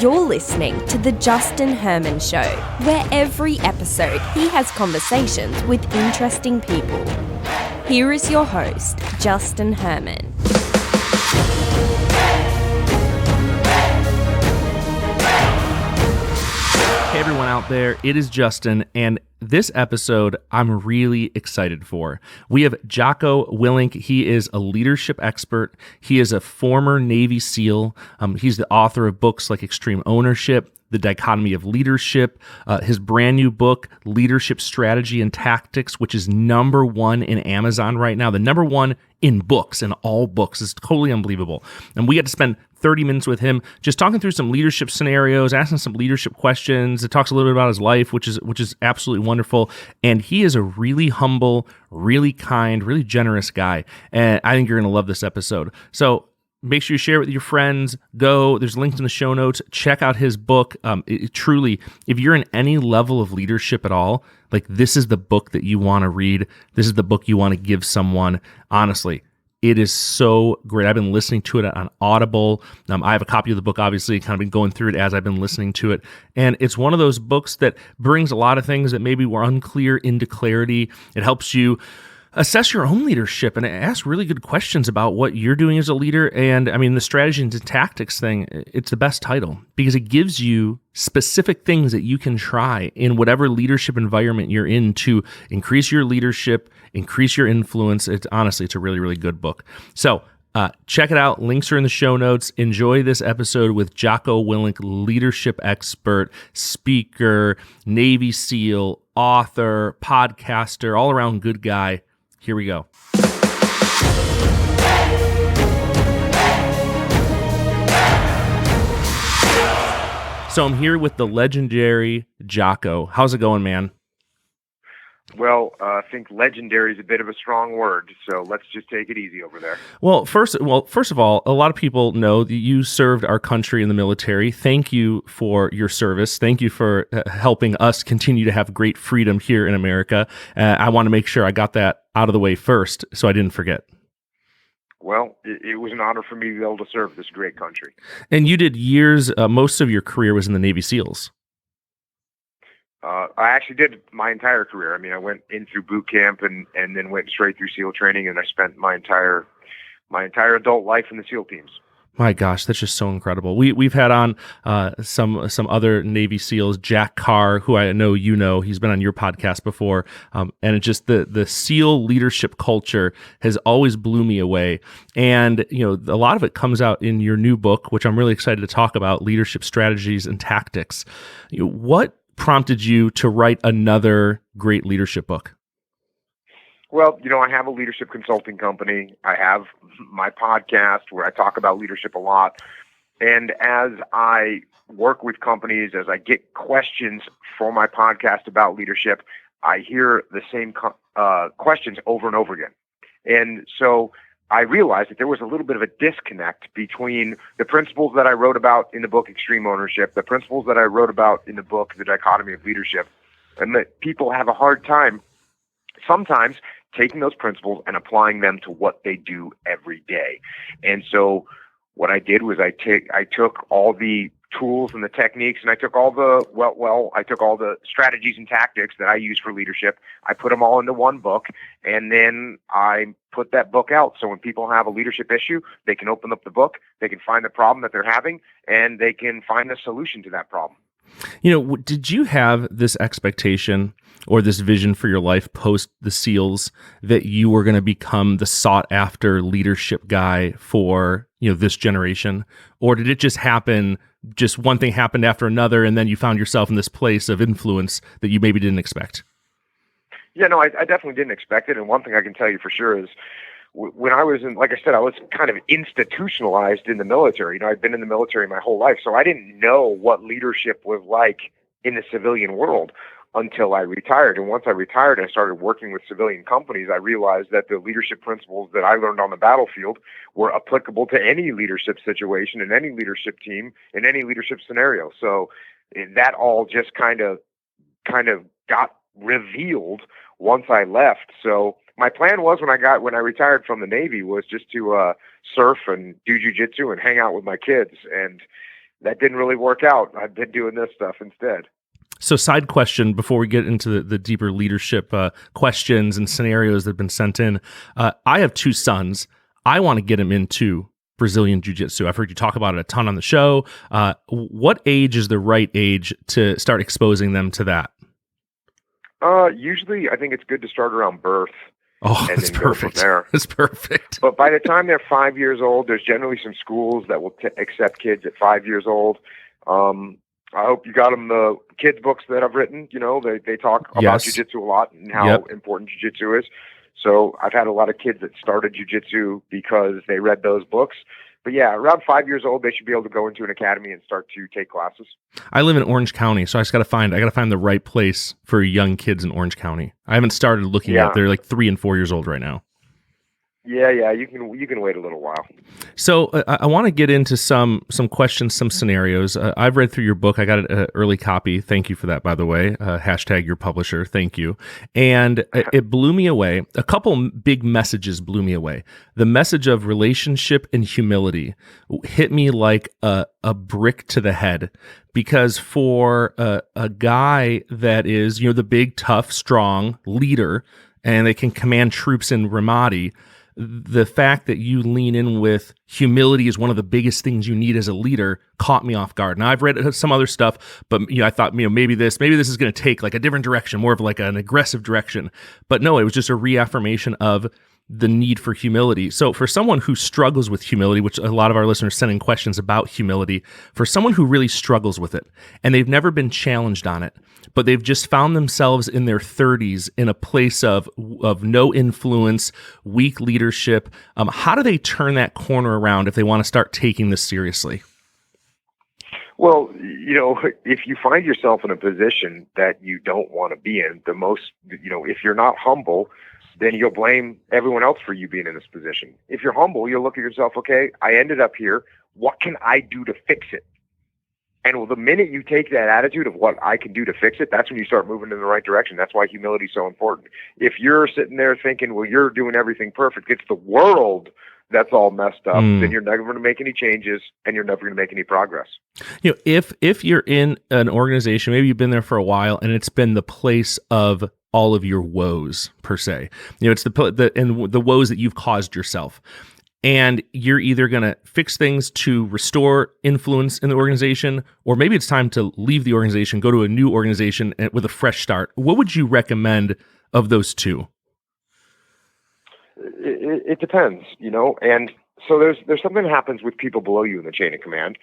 You're listening to The Justin Herman Show, where every episode he has conversations with interesting people. Here is your host, Justin Herman. Hey everyone out there, it is Justin, and this episode I'm really excited for. We have Jocko Willink. He is a leadership expert. He is a former Navy SEAL. He's the author of books like Extreme Ownership, The Dichotomy of Leadership, his brand new book, Leadership Strategy and Tactics, which is #1 in Amazon right now, the #1 in books, in all books. It's totally unbelievable. And we got to spend 30 minutes with him just talking through some leadership scenarios, asking some leadership questions. It talks a little bit about his life, which is absolutely wonderful. And he is a really humble, really kind, really generous guy. And I think you're going to love this episode. So make sure you share it with your friends. There's links in the show notes. Check out his book. Truly, if you're in any level of leadership at all, like this is the book that you want to read. This is the book you want to give someone. Honestly, it is so great. I've been listening to it on Audible. I have a copy of the book, obviously, kind of been going through it as I've been listening to it. And it's one of those books that brings a lot of things that maybe were unclear into clarity. It helps you assess your own leadership and ask really good questions about what you're doing as a leader. And I mean, the strategy and tactics thing, it's the best title because it gives you specific things that you can try in whatever leadership environment you're in to increase your leadership, increase your influence. It's a really, really good book. So check it out. Links are in the show notes. Enjoy this episode with Jocko Willink, leadership expert, speaker, Navy SEAL, author, podcaster, all around good guy. Here we go. So I'm here with the legendary Jocko. How's it going, man? Well, I think legendary is a bit of a strong word, so let's just take it easy over there. Well, first of all, a lot of people know that you served our country in the military. Thank you for your service. Thank you for helping us continue to have great freedom here in America. I want to make sure I got that out of the way first, so I didn't forget. Well, it was an honor for me to be able to serve this great country. And you did years, most of your career was in the Navy SEALs. I actually did my entire career. I mean, I went in through boot camp and then went straight through SEAL training, and I spent my entire adult life in the SEAL teams. My gosh, that's just so incredible. We've had on some other Navy SEALs, Jack Carr, who I know you know. He's been on your podcast before, and it just the SEAL leadership culture has always blew me away. And a lot of it comes out in your new book, which I'm really excited to talk about: Leadership Strategies and Tactics. What prompted you to write another great leadership book? Well, I have a leadership consulting company. I have my podcast where I talk about leadership a lot. And as I work with companies, as I get questions for my podcast about leadership, I hear the same questions over and over again. And so I realized that there was a little bit of a disconnect between the principles that I wrote about in the book Extreme Ownership, the principles that I wrote about in the book The Dichotomy of Leadership, and that people have a hard time sometimes taking those principles and applying them to what they do every day. And so what I did was I took all the tools and the techniques, and I took all the strategies and tactics that I use for leadership. I put them all into one book, and then I put that book out. So when people have a leadership issue, they can open up the book, they can find the problem that they're having, and they can find the solution to that problem. Did you have this expectation or this vision for your life post the SEALs that you were going to become the sought after leadership guy for, this generation? Or did it just happen, just one thing happened after another, and then you found yourself in this place of influence that you maybe didn't expect? Yeah, no, I definitely didn't expect it. And one thing I can tell you for sure is when I was like I said, I was kind of institutionalized in the military. I'd been in the military my whole life, so I didn't know what leadership was like in the civilian world until I retired. And once I retired and I started working with civilian companies, I realized that the leadership principles that I learned on the battlefield were applicable to any leadership situation, in any leadership team, in any leadership scenario. So that all just kind of got revealed once I left. So my plan was when I retired from the Navy was just to surf and do jujitsu and hang out with my kids. And that didn't really work out. I've been doing this stuff instead. So side question before we get into the deeper leadership questions and scenarios that have been sent in. I have 2 sons. I want to get them into Brazilian Jiu-Jitsu. I've heard you talk about it a ton on the show. What age is the right age to start exposing them to that? Usually, I think it's good to start around birth. Oh, and that's then perfect. Go from there. That's perfect. But by the time they're 5 years old, there's generally some schools that will accept kids at 5 years old. I hope you got them the kids' books that I've written. You know, they talk about jiu-jitsu a lot and how important jiu-jitsu is. So I've had a lot of kids that started jiu-jitsu because they read those books. But yeah, around 5 years old, they should be able to go into an academy and start to take classes. I live in Orange County, so I got to find the right place for young kids in Orange County. I haven't started looking yet. They're like 3 and 4 years old right now. Yeah, you can wait a little while. So I want to get into some questions, some scenarios. I've read through your book. I got an early copy. Thank you for that, by the way. Hashtag your publisher. Thank you. And it blew me away. A couple big messages blew me away. The message of relationship and humility hit me like a brick to the head. Because for a guy that is, the big, tough, strong leader, and they can command troops in Ramadi, the fact that you lean in with humility is one of the biggest things you need as a leader caught me off guard. Now I've read some other stuff, but I thought, maybe this is going to take like a different direction, more of like an aggressive direction. But no, it was just a reaffirmation of the need for humility. So for someone who struggles with humility, which a lot of our listeners send in questions about humility, for someone who really struggles with it and they've never been challenged on it, but they've just found themselves in their 30s in a place of no influence, weak leadership, how do they turn that corner around if they want to start taking this seriously? Well, if you find yourself in a position that you don't want to be in, if you're not humble, then you'll blame everyone else for you being in this position. If you're humble, you'll look at yourself, okay, I ended up here. What can I do to fix it? And the minute you take that attitude of what I can do to fix it, that's when you start moving in the right direction. That's why humility is so important. If you're sitting there thinking, well, you're doing everything perfect, it's the world that's all messed up, then you're never going to make any changes and you're never going to make any progress. If you're in an organization, maybe you've been there for a while and it's been the place of all of your woes per se, it's the woes that you've caused yourself. And you're either going to fix things to restore influence in the organization, or maybe it's time to leave the organization, go to a new organization with a fresh start. What would you recommend of those two? It depends, and so there's something that happens with people below you in the chain of command.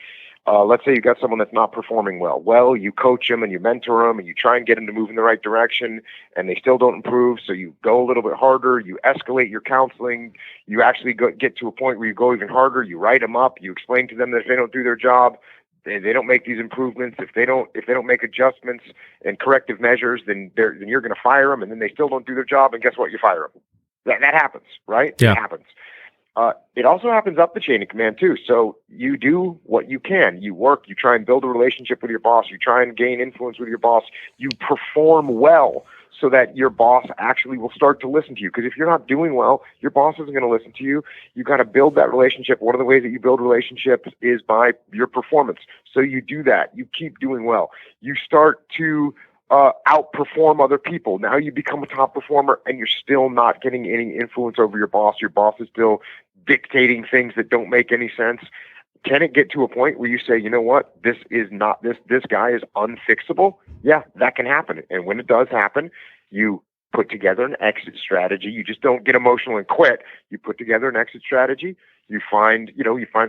Let's say you got someone that's not performing well. Well, you coach them and you mentor them and you try and get them to move in the right direction and they still don't improve. So you go a little bit harder, you escalate your counseling, you actually get to a point where you go even harder, you write them up, you explain to them that if they don't do their job, they don't make these improvements, if they don't make adjustments and corrective measures, then you're going to fire them, and then they still don't do their job, and guess what? You fire them. That happens, right? Yeah. It happens. It also happens up the chain of command too. So you do what you can. You work, you try and build a relationship with your boss. You try and gain influence with your boss. You perform well so that your boss actually will start to listen to you. Because if you're not doing well, your boss isn't going to listen to you. You got to build that relationship. One of the ways that you build relationships is by your performance. So you do that. You keep doing well. You start to outperform other people. Now you become a top performer and you're still not getting any influence over your boss. Your boss is still dictating things that don't make any sense. Can it get to a point where you say, you know what, this guy is unfixable? Yeah, that can happen. And when it does happen, you put together an exit strategy. You just don't get emotional and quit. You put together an exit strategy. You find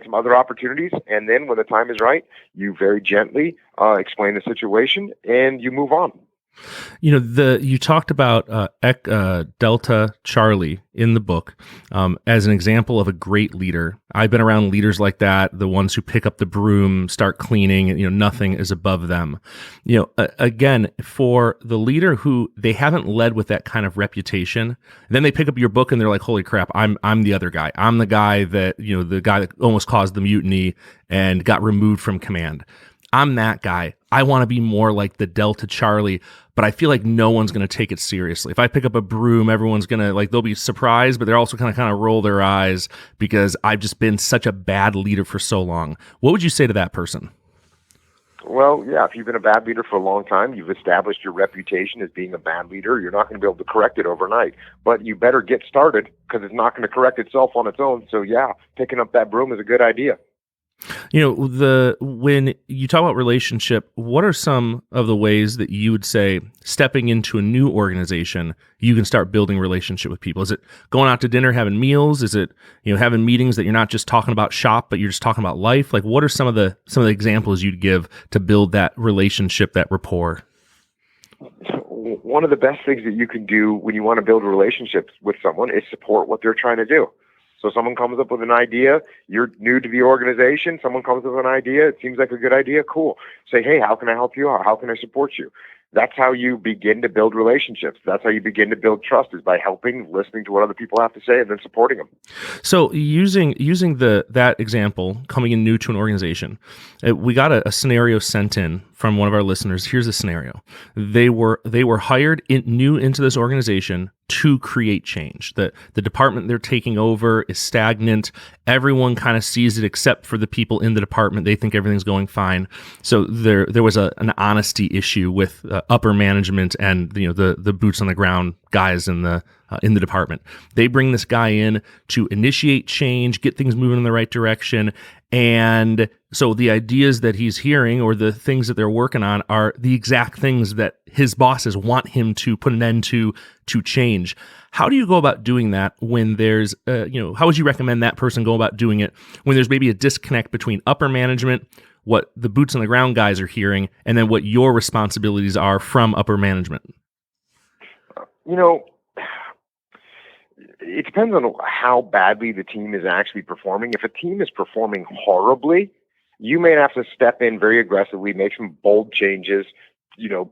some other opportunities. And then when the time is right, you very gently explain the situation and you move on. You talked about Delta Charlie in the book as an example of a great leader. I've been around leaders like that, the ones who pick up the broom, start cleaning, and nothing is above them. Again, for the leader who they haven't led with that kind of reputation, then they pick up your book and they're like, holy crap, I'm the other guy. I'm the guy that, the guy that almost caused the mutiny and got removed from command. I'm that guy. I want to be more like the Delta Charlie, but I feel like no one's going to take it seriously. If I pick up a broom, everyone's going to they'll be surprised, but they're also kind of roll their eyes because I've just been such a bad leader for so long. What would you say to that person? Well, yeah, if you've been a bad leader for a long time, you've established your reputation as being a bad leader, you're not going to be able to correct it overnight. But you better get started because it's not going to correct itself on its own. So, yeah, picking up that broom is a good idea. When you talk about relationship, what are some of the ways that you would say stepping into a new organization, you can start building relationship with people? Is it going out to dinner, having meals? Is it, having meetings that you're not just talking about shop, but you're just talking about life? Like, what are some of the examples you'd give to build that relationship, that rapport? One of the best things that you can do when you want to build relationships with someone is support what they're trying to do. So someone comes up with an idea, you're new to the organization, someone comes up with an idea, it seems like a good idea, cool. Say, hey, how can I help you out? How can I support you? That's how you begin to build relationships. That's how you begin to build trust, is by helping, listening to what other people have to say, and then supporting them. So using that example, coming in new to an organization, we got a scenario sent in from one of our listeners. Here's the scenario: they were hired new into this organization to create change. The department they're taking over is stagnant. Everyone kind of sees it except for the people in the department. They think everything's going fine. So there was an honesty issue with upper management and the boots on the ground guys in the department. They bring this guy in to initiate change, get things moving in the right direction. And so the ideas that he's hearing or the things that they're working on are the exact things that his bosses want him to put an end to change. How do you go about doing that when there's, how would you recommend that person go about doing it when there's maybe a disconnect between upper management, what the boots on the ground guys are hearing, and then what your responsibilities are from upper management? It depends on how badly the team is actually performing. If a team is performing horribly, you may have to step in very aggressively, make some bold changes,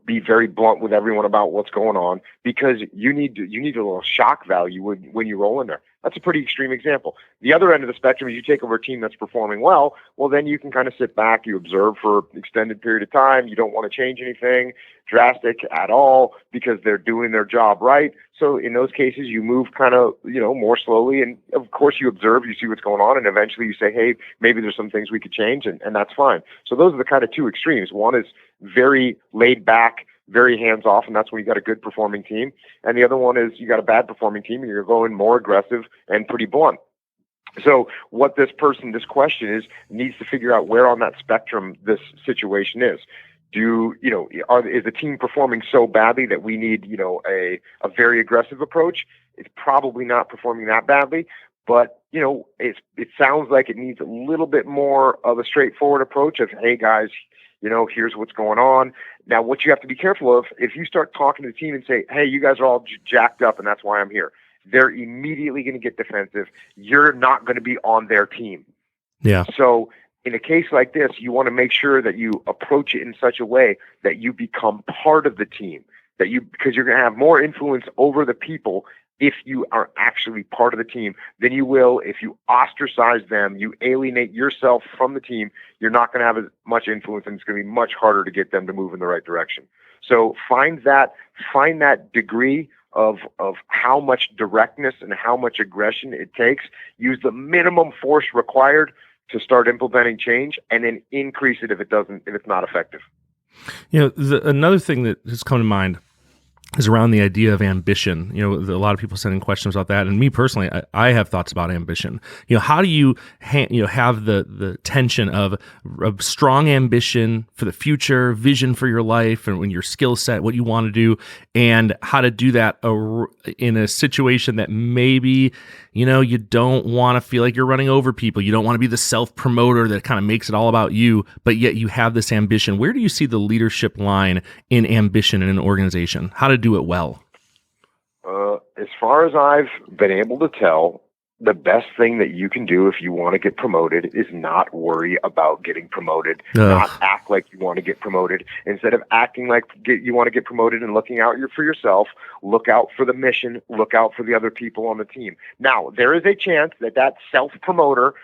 be very blunt with everyone about what's going on, because you need a little shock value when you roll in there. That's a pretty extreme example. The other end of the spectrum is you take over a team that's performing well, then you can kind of sit back, you observe for an extended period of time. You don't want to change anything drastic at all because they're doing their job right. So in those cases, you move kind of, more slowly. And of course you observe, you see what's going on. And eventually you say, hey, maybe there's some things we could change, and that's fine. So those are the kind of two extremes. One is very laid back, very hands-off, and that's when you got a good performing team. And the other one is you got a bad performing team and you're going more aggressive and pretty blunt. So what this question is, needs to figure out where on that spectrum this situation is. Is the team performing so badly that we need, a very aggressive approach? It's probably not performing that badly, but, it sounds like it needs a little bit more of a straightforward approach of, hey guys, here's what's going on. Now, what you have to be careful of, if you start talking to the team and say, hey, you guys are all jacked up and that's why I'm here, they're immediately going to get defensive. You're not going to be on their team. Yeah. So in a case like this, you want to make sure that you approach it in such a way that you become part of the team, because you're going to have more influence over the people if you are actually part of the team than you will if you ostracize them, you alienate yourself from the team. You're not going to have as much influence, and it's going to be much harder to get them to move in the right direction. So find that degree of how much directness and how much aggression it takes. Use the minimum force required to start implementing change, and then increase it if it's not effective. Another thing that has come to mind is around the idea of ambition. A lot of people sending questions about that, and me personally, I have thoughts about ambition. How do you have the tension of strong ambition for the future, vision for your life, and when your skill set, what you want to do, and how to do that in a situation that maybe you don't want to feel like you're running over people. You don't want to be the self-promoter that kind of makes it all about you, but yet you have this ambition. Where do you see the leadership line in ambition in an organization? How to do it well? As far as I've been able to tell, the best thing that you can do if you want to get promoted is not worry about getting promoted, not act like you want to get promoted. Instead of acting like you want to get promoted and looking out for yourself, look out for the mission, look out for the other people on the team. Now, there is a chance that self-promoter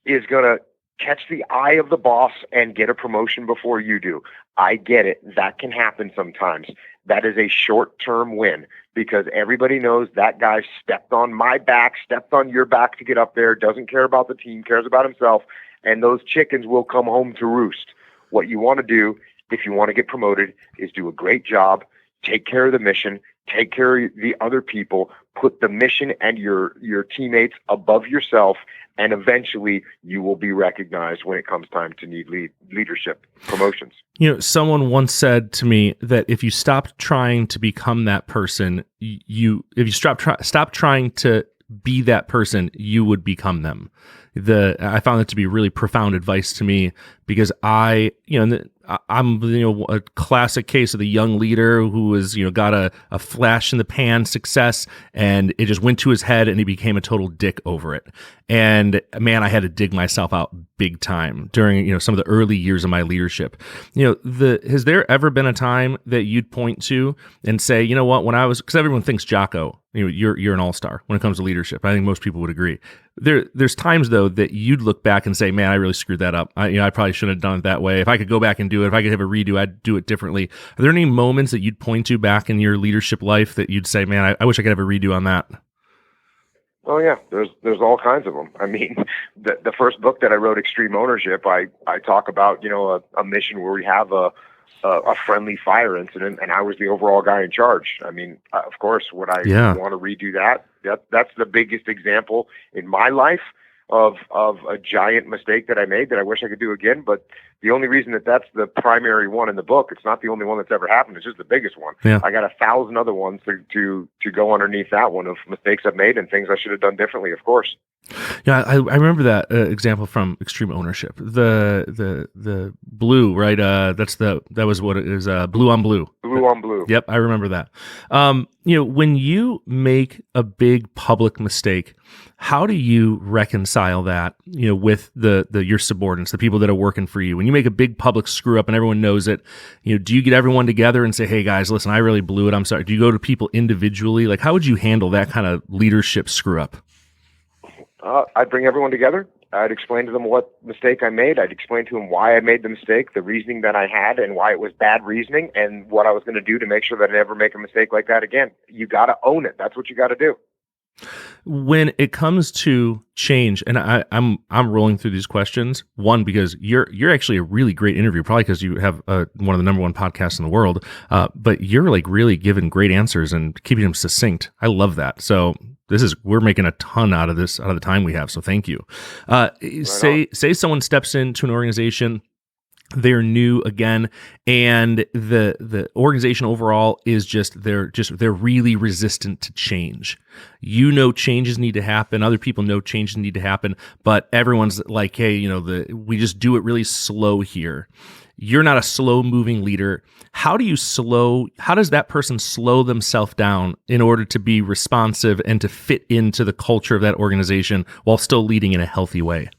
is going to catch the eye of the boss and get a promotion before you do. I get it. That can happen sometimes. That is a short-term win because everybody knows that guy stepped on my back, stepped on your back to get up there, doesn't care about the team, cares about himself, and those chickens will come home to roost. What you want to do if you want to get promoted is do a great job, take care of the mission, take care of the other people, put the mission and your teammates above yourself, and eventually you will be recognized when it comes time to need leadership promotions. Someone once said to me that if you stopped trying to become that person, if you stop trying to be that person, you would become them. I found that to be really profound advice to me, because I'm a classic case of the young leader who was got a flash in the pan success, and it just went to his head and he became a total dick over it. And man, I had to dig myself out big time during some of the early years of my leadership. Has there ever been a time that you'd point to and say, you know what, when I was, because everyone thinks Jocko, you're an all-star when it comes to leadership. I think most people would agree. There's times though that you'd look back and say, man, I really screwed that up. I probably shouldn't have done it that way. If I could go back and do it, if I could have a redo, I'd do it differently. Are there any moments that you'd point to back in your leadership life that you'd say, man, I wish I could have a redo on that? Oh yeah, there's all kinds of them. I mean, the first book that I wrote, Extreme Ownership, I talk about a mission where we have a friendly fire incident, and I was the overall guy in charge. I mean, of course, would I want to redo that? That's the biggest example in my life of a giant mistake that I made that I wish I could do again. But the only reason that's the primary one in the book, it's not the only one that's ever happened. It's just the biggest one. Yeah. I got 1,000 other ones to go underneath that one of mistakes I've made and things I should have done differently, of course. Yeah, I remember that example from Extreme Ownership. The blue, right? That was what it is. Blue on blue. Blue on blue. Yep, I remember that. When you make a big public mistake, how do you reconcile that? With your subordinates, the people that are working for you. When you make a big public screw up and everyone knows it, do you get everyone together and say, "Hey guys, listen, I really blew it. I'm sorry." Do you go to people individually? Like, how would you handle that kind of leadership screw up? I'd bring everyone together. I'd explain to them what mistake I made. I'd explain to them why I made the mistake, the reasoning that I had, and why it was bad reasoning, and what I was going to do to make sure that I never make a mistake like that again. You got to own it. That's what you got to do. When it comes to change, and I'm rolling through these questions, one, because you're actually a really great interviewer, probably because you have one of the number one podcasts in the world, but you're like really giving great answers and keeping them succinct. I love that. So we're making a ton out of the time we have. So thank you. Say someone steps into an organization, they're new again, and the organization overall is they're really resistant to change. Changes need to happen. Other people know changes need to happen, but everyone's like, hey, we just do it really slow here. You're not a slow moving leader. How does that person slow themselves down in order to be responsive and to fit into the culture of that organization while still leading in a healthy way?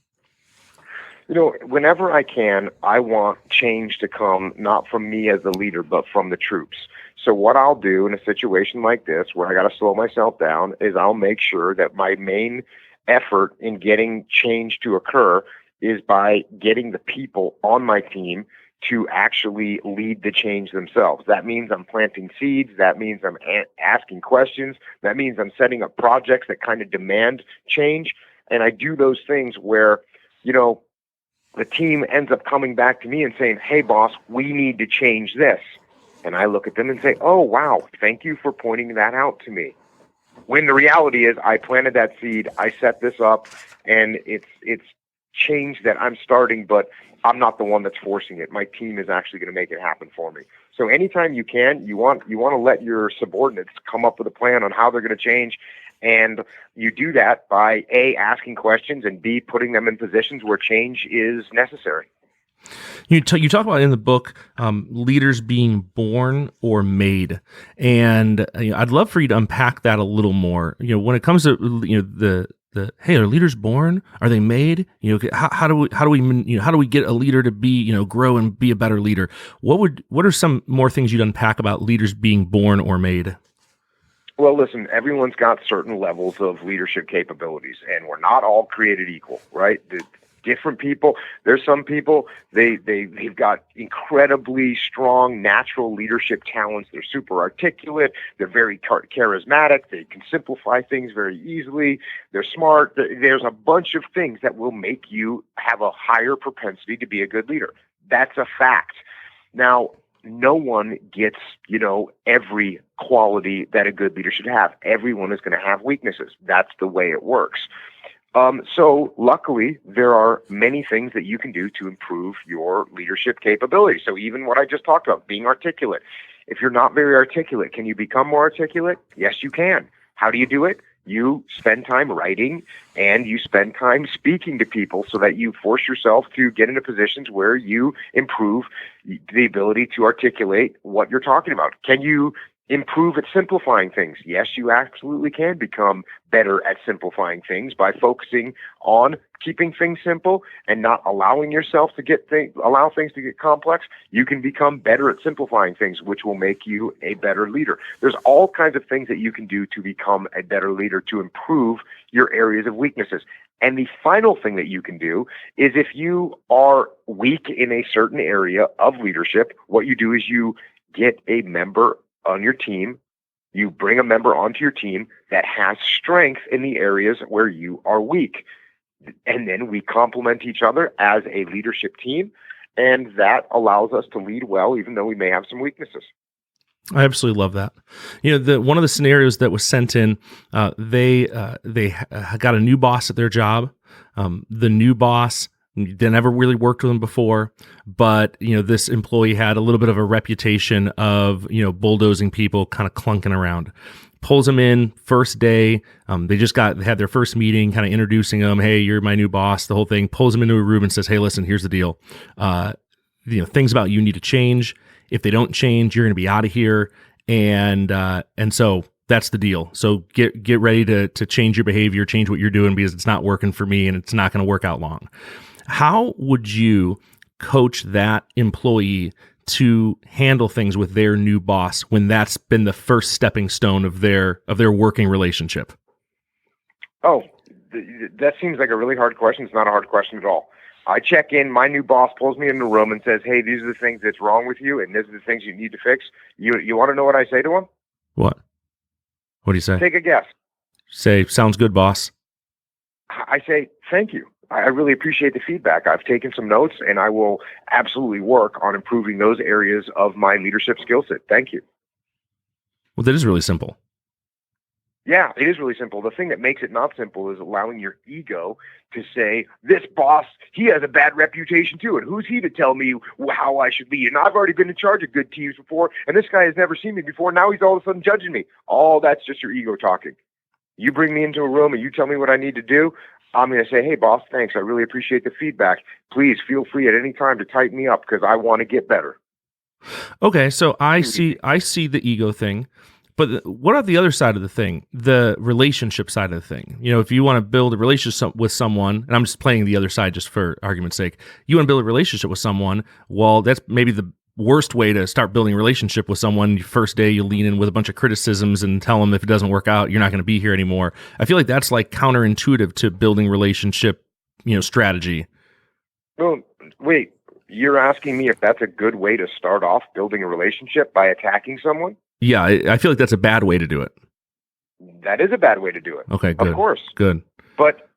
Whenever I can, I want change to come not from me as the leader, but from the troops. So what I'll do in a situation like this, where I got to slow myself down, is I'll make sure that my main effort in getting change to occur is by getting the people on my team to actually lead the change themselves. That means I'm planting seeds. That means I'm asking questions. That means I'm setting up projects that kind of demand change. And I do those things where, the team ends up coming back to me and saying, "Hey, boss, we need to change this." And I look at them and say, "Oh, wow, thank you for pointing that out to me." When the reality is I planted that seed, I set this up, and it's change that I'm starting, but I'm not the one that's forcing it. My team is actually going to make it happen for me. So anytime you can, you want to let your subordinates come up with a plan on how they're going to change. And you do that by A, asking questions, and B, putting them in positions where change is necessary. You talk about in the book leaders being born or made, and I'd love for you to unpack that a little more. When it comes to hey, are leaders born? Are they made? How do we get a leader to be grow and be a better leader? What are some more things you'd unpack about leaders being born or made? Well, listen, everyone's got certain levels of leadership capabilities, and we're not all created equal, right? Different people. There's some people, they've got incredibly strong natural leadership talents. They're super articulate. They're very charismatic. They can simplify things very easily. They're smart. There's a bunch of things that will make you have a higher propensity to be a good leader. That's a fact. Now, no one gets, every quality that a good leader should have. Everyone is going to have weaknesses. That's the way it works. So luckily, there are many things that you can do to improve your leadership capability. So even what I just talked about, being articulate. If you're not very articulate, can you become more articulate? Yes, you can. How do you do it? You spend time writing and you spend time speaking to people so that you force yourself to get into positions where you improve the ability to articulate what you're talking about. Can you improve at simplifying things? Yes, you absolutely can become better at simplifying things by focusing on keeping things simple and not allowing yourself to allow things to get complex. You can become better at simplifying things, which will make you a better leader. There's all kinds of things that you can do to become a better leader to improve your areas of weaknesses. And the final thing that you can do is if you are weak in a certain area of leadership, what you do is you get a member on your team, you bring a member onto your team that has strength in the areas where you are weak. And then we complement each other as a leadership team, and that allows us to lead well, even though we may have some weaknesses. I absolutely love that. One of the scenarios that was sent in, they got a new boss at their job. The new boss, they never really worked with him before, but this employee had a little bit of a reputation of bulldozing people, kind of clunking around. Pulls him in first day. They had their first meeting, kind of introducing him. Hey, you're my new boss. The whole thing. Pulls him into a room and says, "Hey, listen, here's the deal. Things about you need to change. If they don't change, you're going to be out of here." And so that's the deal. So get ready to change your behavior, change what you're doing, because it's not working for me and it's not going to work out long. How would you coach that employee to handle things with their new boss when that's been the first stepping stone of their working relationship? Oh, that seems like a really hard question. It's not a hard question at all. I check in, my new boss pulls me in the room and says, "Hey, these are the things that's wrong with you, and these are the things you need to fix." You want to know what I say to him? What? What do you say? Take a guess. Say, "Sounds good, boss." I say, "Thank you. I really appreciate the feedback. I've taken some notes, and I will absolutely work on improving those areas of my leadership skill set. Thank you." Well, that is really simple. Yeah, it is really simple. The thing that makes it not simple is allowing your ego to say, "This boss, he has a bad reputation too, and who's he to tell me how I should lead? And I've already been in charge of good teams before, and this guy has never seen me before. Now he's all of a sudden judging me." All that's just your ego talking. You bring me into a room and you tell me what I need to do, I'm going to say, "Hey, boss, thanks. I really appreciate the feedback. Please feel free at any time to tighten me up because I want to get better." Okay, so I see the ego thing, but what about the other side of the thing, the relationship side of the thing? If you want to build a relationship with someone, and I'm just playing the other side just for argument's sake, you want to build a relationship with someone, well, that's maybe the worst way to start building a relationship with someone. First day, you lean in with a bunch of criticisms and tell them if it doesn't work out, you're not going to be here anymore. I feel like that's like counterintuitive to building relationship, strategy. Well, wait, you're asking me if that's a good way to start off building a relationship by attacking someone? Yeah, I feel like that's a bad way to do it. That is a bad way to do it. Okay, good. Of course. Good. But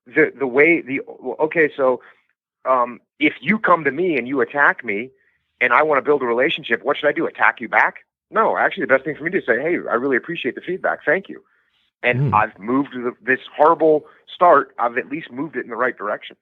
if you come to me and you attack me, and I want to build a relationship, what should I do? Attack you back? No, actually, the best thing for me to say, "Hey, I really appreciate the feedback. Thank you." And I've moved this horrible start. I've at least moved it in the right direction.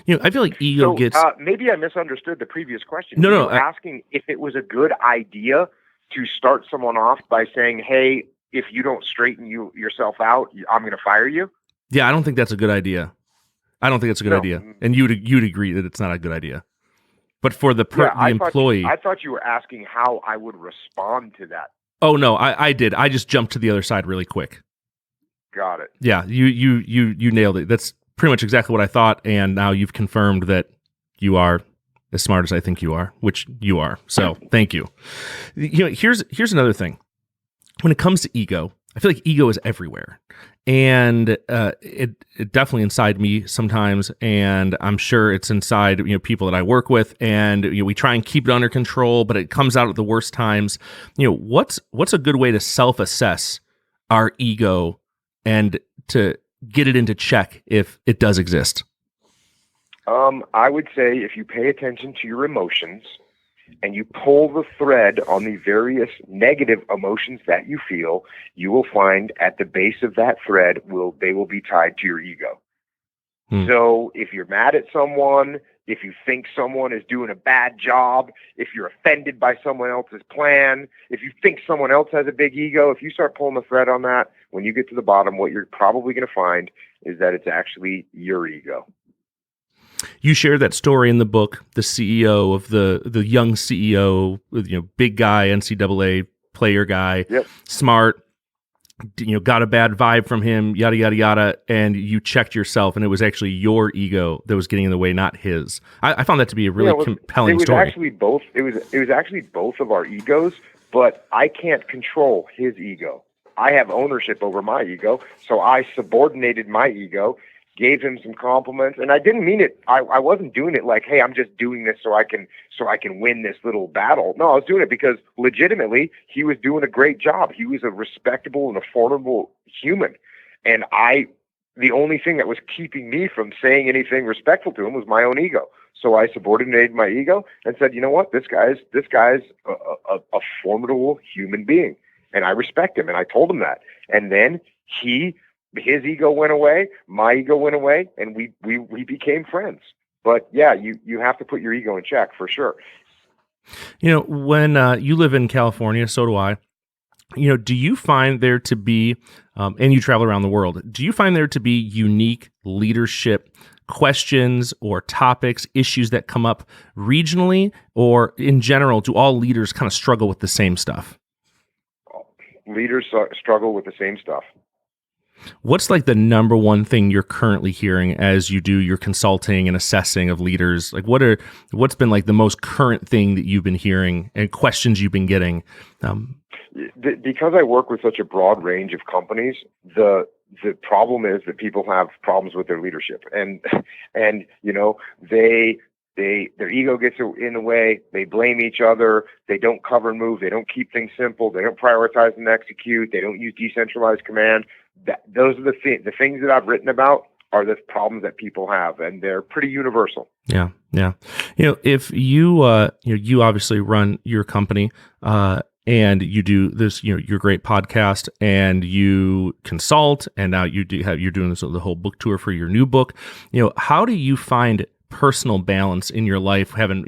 I feel like ego gets... maybe I misunderstood the previous question. No, you were asking if it was a good idea to start someone off by saying, "Hey, if you don't straighten yourself out, I'm going to fire you." Yeah, I don't think that's a good idea. I don't think it's a good idea. And you'd agree that it's not a good idea. But for the employee... I thought you were asking how I would respond to that. Oh, no, I did. I just jumped to the other side really quick. Got it. Yeah, you nailed it. That's pretty much exactly what I thought, and now you've confirmed that you are as smart as I think you are, which you are. So thank you. Here's another thing. When it comes to ego, I feel like ego is everywhere. And it definitely inside me sometimes, and I'm sure it's inside people that I work with, and we try and keep it under control, but it comes out at the worst times. What's a good way to self-assess our ego and to get it into check if it does exist? I would say if you pay attention to your emotions and you pull the thread on the various negative emotions that you feel, you will find at the base of that thread they will be tied to your ego. So if you're mad at someone, if you think someone is doing a bad job, if you're offended by someone else's plan, if you think someone else has a big ego, if you start pulling the thread on that, when you get to the bottom, what you're probably going to find is that it's actually your ego. You share that story in the book, the CEO of the young CEO, big guy, NCAA player guy, Yep. Smart, got a bad vibe from him, yada, yada, yada, and you checked yourself, and it was actually your ego that was getting in the way, not his. I found that to be a really compelling story. Actually both. It was actually both of our egos, but I can't control his ego. I have ownership over my ego, so I subordinated my ego, gave him some compliments, and I didn't mean it. I wasn't doing it like, hey, I'm just doing this so I can win this little battle. No, I was doing it because legitimately he was doing a great job. He was a respectable and a formidable human, and the only thing that was keeping me from saying anything respectful to him was my own ego. So I subordinated my ego and said, you know what, this guy's a formidable human being, and I respect him, and I told him that, and then his ego went away, my ego went away, and we became friends. But yeah, you have to put your ego in check for sure. When you live in California, so do I. Do you find there to be, and you travel around the world, do you find there to be unique leadership questions or topics, issues that come up regionally, or in general, do all leaders kind of struggle with the same stuff? Leaders struggle with the same stuff. What's like the number one thing you're currently hearing as you do your consulting and assessing of leaders? Like what's been like the most current thing that you've been hearing and questions you've been getting? Because I work with such a broad range of companies, the problem is that people have problems with their leadership, and their ego gets in the way. They blame each other. They don't cover and move. They don't keep things simple. They don't prioritize and execute. They don't use decentralized command. Those are the things that I've written about are the problems that people have, and they're pretty universal. Yeah. If you you obviously run your company, and you do this, your great podcast, and you consult, and now you're doing this the whole book tour for your new book. How do you find personal balance in your life, having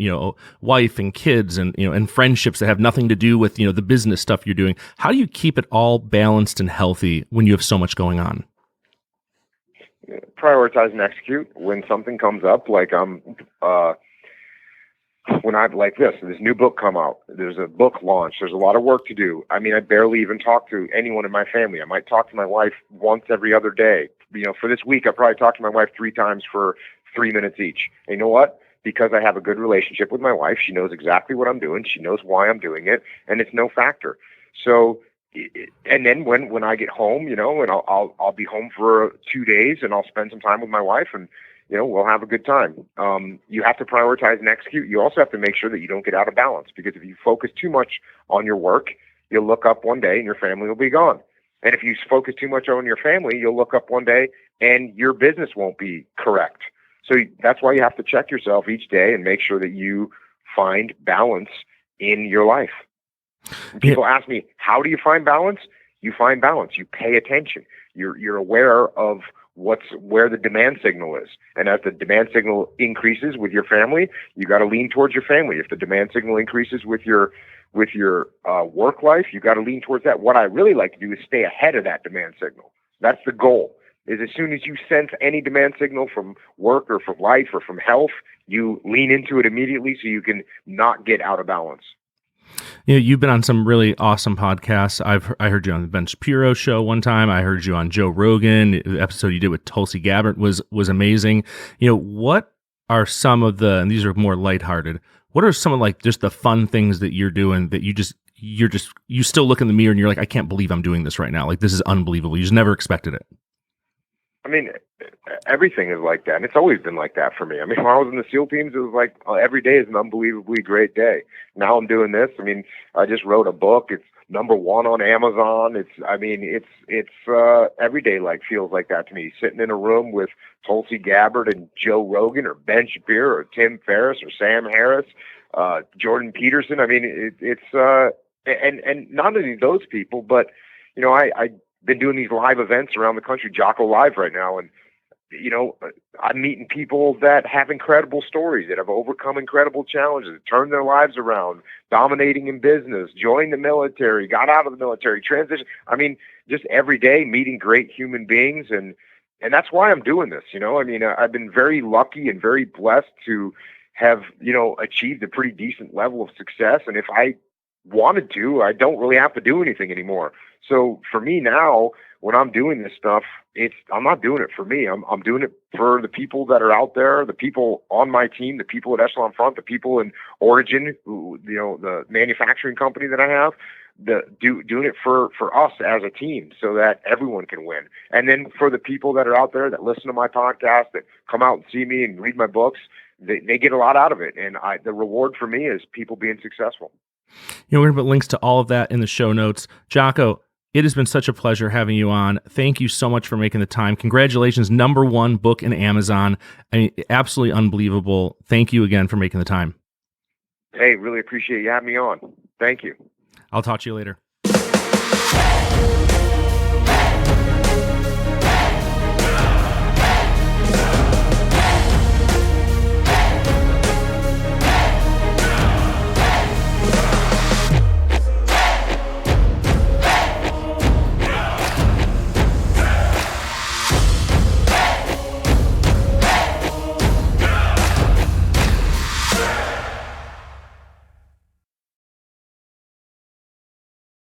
wife and kids and friendships that have nothing to do with the business stuff you're doing? How do you keep it all balanced and healthy when you have so much going on? Prioritize and execute. When something comes up, like when I've like this new book come out, there's a book launch, there's a lot of work to do. I mean, I barely even talk to anyone in my family. I might talk to my wife once every other day. For this week, I probably talked to my wife 3 times for 3 minutes each. And you know what? Because I have a good relationship with my wife, she knows exactly what I'm doing. She knows why I'm doing it, and it's no factor. So, and then when I get home, and I'll be home for 2 days, and I'll spend some time with my wife, and we'll have a good time. You have to prioritize and execute. You also have to make sure that you don't get out of balance, because if you focus too much on your work, you'll look up one day and your family will be gone. And if you focus too much on your family, you'll look up one day and your business won't be correct. So that's why you have to check yourself each day and make sure that you find balance in your life. People ask me, how do you find balance? You find balance. You pay attention. You're aware of where the demand signal is. And as the demand signal increases with your family, you got to lean towards your family. If the demand signal increases with your work life, you got to lean towards that. What I really like to do is stay ahead of that demand signal. That's the goal. Is as soon as you sense any demand signal from work or from life or from health, you lean into it immediately so you can not get out of balance. You've been on some really awesome podcasts. I heard you on the Ben Shapiro show one time. I heard you on Joe Rogan. The episode you did with Tulsi Gabbard was amazing. What are some of and these are more lighthearted, what are some of like just the fun things that you're doing that you still look in the mirror and you're like, I can't believe I'm doing this right now. Like, this is unbelievable. You just never expected it. I mean, everything is like that, and it's always been like that for me. I mean, when I was in the SEAL teams, it was like every day is an unbelievably great day. Now I'm doing this. I mean, I just wrote a book. It's #1 on Amazon. It's every day like feels like that to me. Sitting in a room with Tulsi Gabbard and Joe Rogan or Ben Shapiro or Tim Ferriss or Sam Harris, Jordan Peterson. I mean, and not only those people, but I've been doing these live events around the country, Jocko Live right now, and I'm meeting people that have incredible stories, that have overcome incredible challenges, turned their lives around, dominating in business, joined the military, got out of the military, transition. I mean, just every day meeting great human beings, and that's why I'm doing this. I mean, I've been very lucky and very blessed to have achieved a pretty decent level of success, and if I wanted to, I don't really have to do anything anymore. So for me now, when I'm doing this stuff, I'm not doing it for me. I'm doing it for the people that are out there, the people on my team, the people at Echelon Front, the people in Origin, the manufacturing company that I have, doing it for us as a team so that everyone can win. And then for the people that are out there that listen to my podcast, that come out and see me and read my books, they get a lot out of it. And the reward for me is people being successful. We're going to put links to all of that in the show notes. Jocko, it has been such a pleasure having you on. Thank you so much for making the time. Congratulations, #1 book in Amazon. I mean, absolutely unbelievable. Thank you again for making the time. Hey, really appreciate you having me on. Thank you. I'll talk to you later.